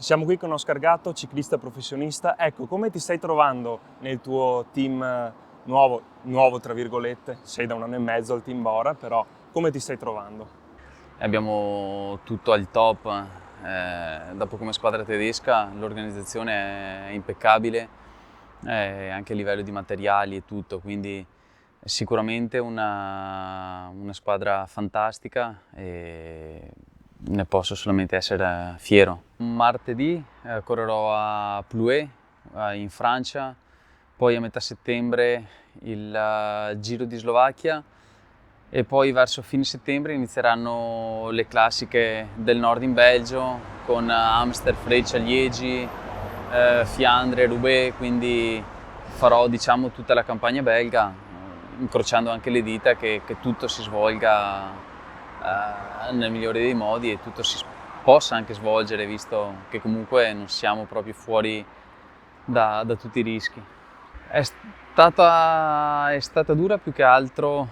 Siamo qui con Oscar Gatto, ciclista professionista. Ecco, come ti stai trovando nel tuo team nuovo tra virgolette? Sei da 1 anno e mezzo al team Bora, però come ti stai trovando? Abbiamo tutto al top, dopo come squadra tedesca l'organizzazione è impeccabile, anche a livello di materiali e tutto, quindi è sicuramente una squadra fantastica e ne posso solamente essere fiero. Martedì correrò a Plouay in Francia, poi a metà settembre il Giro di Slovacchia e poi verso fine settembre inizieranno le classiche del nord in Belgio con Amstel, Freccia, Liegi, Fiandre, Roubaix, quindi farò diciamo tutta la campagna belga, incrociando anche le dita che tutto si svolga nel migliore dei modi e tutto si possa anche svolgere, visto che comunque non siamo proprio fuori da tutti i rischi. È stata dura più che altro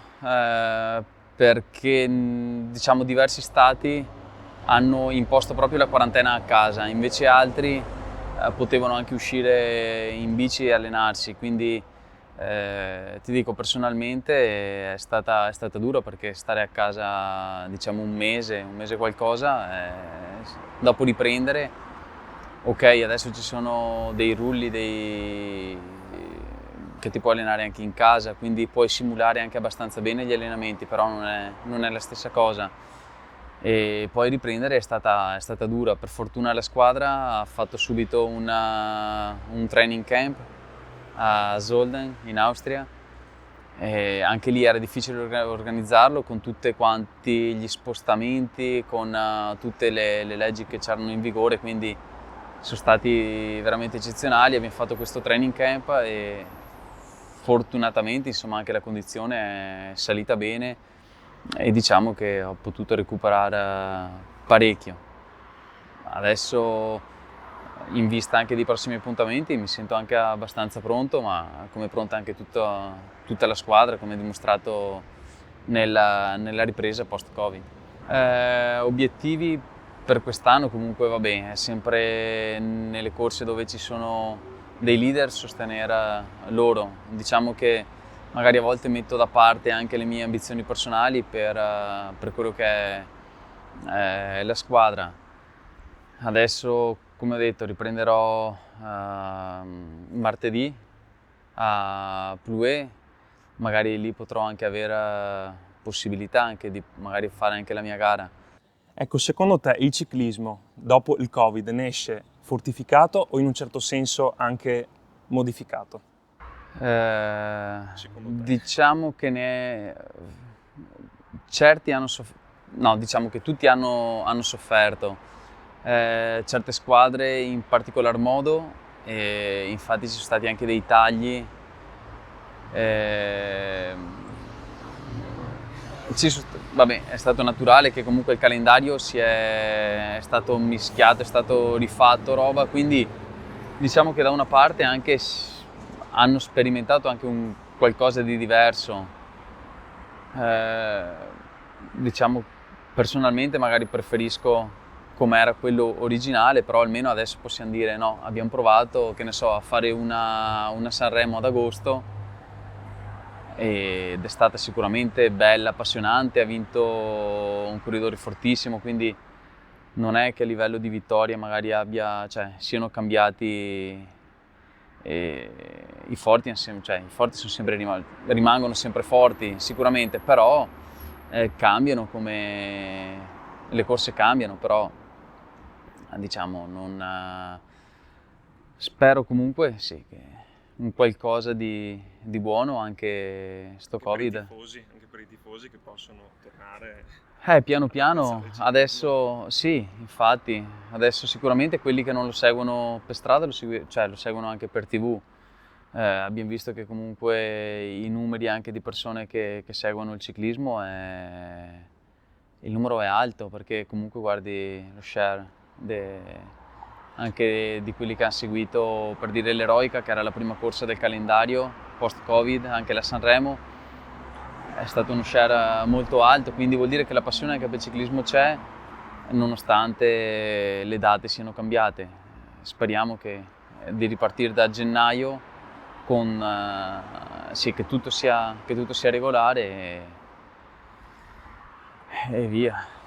perché diciamo diversi stati hanno imposto proprio la quarantena a casa, invece altri potevano anche uscire in bici e allenarsi, quindi ti dico personalmente è stata dura perché stare a casa diciamo un mese e qualcosa, dopo riprendere, ok adesso ci sono dei rulli, che ti puoi allenare anche in casa, quindi puoi simulare anche abbastanza bene gli allenamenti, però non è la stessa cosa. E poi riprendere è stata dura. Per fortuna la squadra ha fatto subito un training camp a Zolden in Austria e anche lì era difficile organizzarlo con tutti quanti gli spostamenti, con tutte le leggi che c'erano in vigore, quindi sono stati veramente eccezionali. Abbiamo fatto questo training camp e fortunatamente insomma anche la condizione è salita bene e diciamo che ho potuto recuperare parecchio. Adesso in vista anche dei prossimi appuntamenti mi sento anche abbastanza pronto, ma come pronta anche tutta la squadra, come dimostrato nella ripresa post-Covid. Obiettivi per quest'anno comunque va bene, è sempre nelle corse dove ci sono dei leader sostenere loro. Diciamo che magari a volte metto da parte anche le mie ambizioni personali per quello che è la squadra. Adesso, come ho detto, riprenderò martedì a Plouay, magari lì potrò anche avere possibilità anche di magari fare anche la mia gara. Ecco, secondo te il ciclismo dopo il Covid ne esce fortificato o in un certo senso anche modificato? Diciamo che certi hanno no, diciamo che tutti hanno sofferto. Certe squadre in particolar modo, e infatti ci sono stati anche dei tagli. Vabbè, è stato naturale che comunque il calendario è stato mischiato, è stato rifatto roba, quindi diciamo che da una parte anche hanno sperimentato anche qualcosa di diverso. Diciamo personalmente magari preferisco come era quello originale, però almeno adesso possiamo dire no, abbiamo provato, che ne so, a fare una Sanremo ad agosto ed è stata sicuramente bella, appassionante, ha vinto un corridore fortissimo, quindi non è che a livello di vittoria magari siano cambiati i forti sono sempre rimangono sempre forti sicuramente, però cambiano come le corse cambiano, però diciamo spero comunque sì che un qualcosa di buono anche sto Covid. Anche per i tifosi che possono tornare. Piano piano, adesso sì, infatti, adesso sicuramente quelli che non lo seguono per strada lo seguono anche per TV. Abbiamo visto che comunque i numeri anche di persone che seguono il ciclismo, il numero è alto, perché comunque guardi lo share anche di quelli che hanno seguito, per dire l'Eroica, che era la prima corsa del calendario post-Covid, anche la Sanremo. È stato uno share molto alto, quindi vuol dire che la passione anche per il ciclismo c'è, nonostante le date siano cambiate. speriamo di ripartire da gennaio con sì, che tutto sia regolare e via.